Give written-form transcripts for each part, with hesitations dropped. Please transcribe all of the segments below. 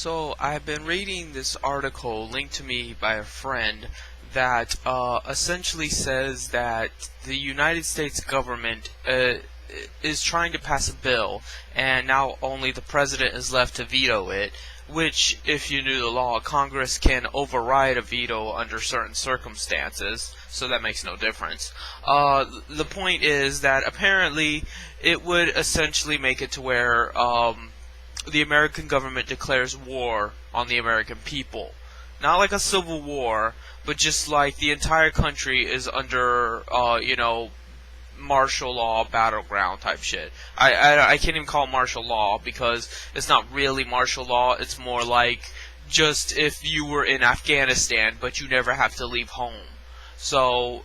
So I've been reading this article linked to me by a friend that essentially says that the United States government is trying to pass a bill, and now only the president is left to veto it, which, if you knew the law, Congress can override a veto under certain circumstances, so that makes no difference. The point is that apparently it would essentially make it to where the American government declares war on the American people. Not like a civil war, but just like the entire country is under, martial law, battleground type shit. I can't even call it martial law because it's not really martial law. It's more like just if you were in Afghanistan, but you never have to leave home. So,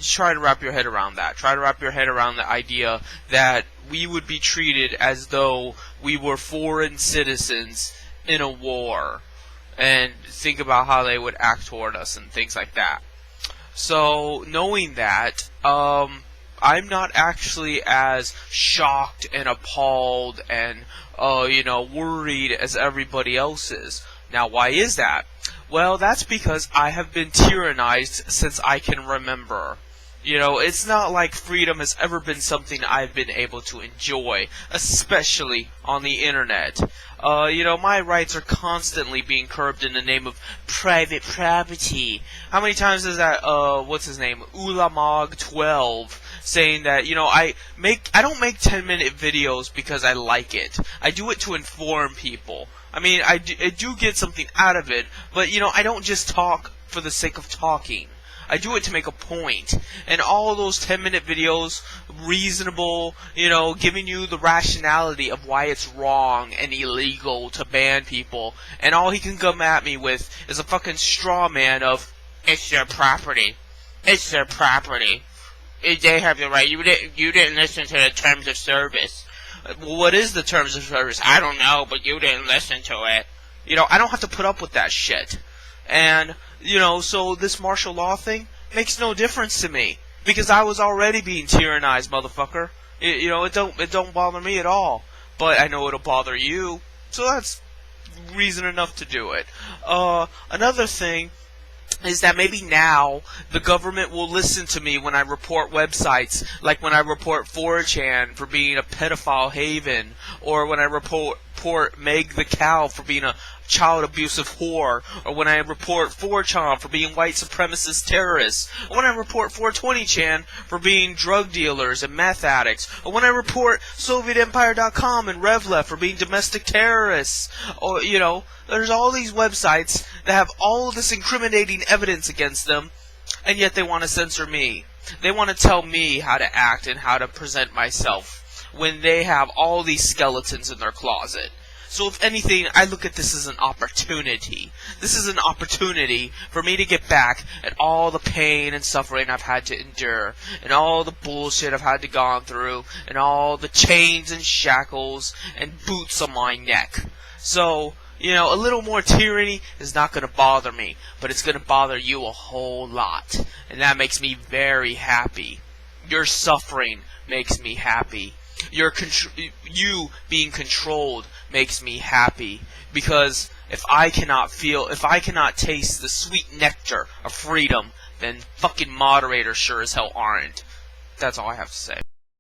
try to wrap your head around that. Try to wrap your head around the idea that we would be treated as though we were foreign citizens in a war. And think about how they would act toward us and things like that. So, knowing that, I'm not actually as shocked and appalled and, worried as everybody else is. Now, why is that? Well, that's because I have been tyrannized since I can remember. It's not like freedom has ever been something I've been able to enjoy, especially on the internet. My rights are constantly being curbed in the name of private property. How many times is that, what's his name, Ulamog12, saying that, I don't make 10-minute videos because I like it. I do it to inform people. I mean, I do get something out of it, but, I don't just talk for the sake of talking. I do it to make a point. And all those 10-minute videos, reasonable, giving you the rationality of why it's wrong and illegal to ban people. And all he can come at me with is a fucking straw man of, it's their property. It's their property. They have the right. You didn't listen to the terms of service. Well, what is the terms of service? I don't know, but you didn't listen to it. I don't have to put up with that shit. And, so this martial law thing makes no difference to me. Because I was already being tyrannized, motherfucker. It don't bother me at all. But I know it'll bother you. So that's reason enough to do it. Another thing is that maybe now the government will listen to me when I report websites, like when I report 4chan for being a pedophile haven, or when I report Meg the Cow for being a child abusive whore, or when I report 4chan for being white supremacist terrorists, or when I report 420chan for being drug dealers and meth addicts, or when I report SovietEmpire.com and RevLeft for being domestic terrorists, or, there's all these websites that have all this incriminating evidence against them, and yet they want to censor me. They want to tell me how to act and how to present myself when they have all these skeletons in their closet. So if anything, I look at this as an opportunity. This is an opportunity for me to get back at all the pain and suffering I've had to endure, and all the bullshit I've had to gone through, and all the chains and shackles and boots on my neck. So, a little more tyranny is not going to bother me, but it's going to bother you a whole lot. And that makes me very happy. Your suffering makes me happy. You being controlled makes me happy. Because if I cannot taste the sweet nectar of freedom, then fucking moderators sure as hell aren't. That's all I have to say.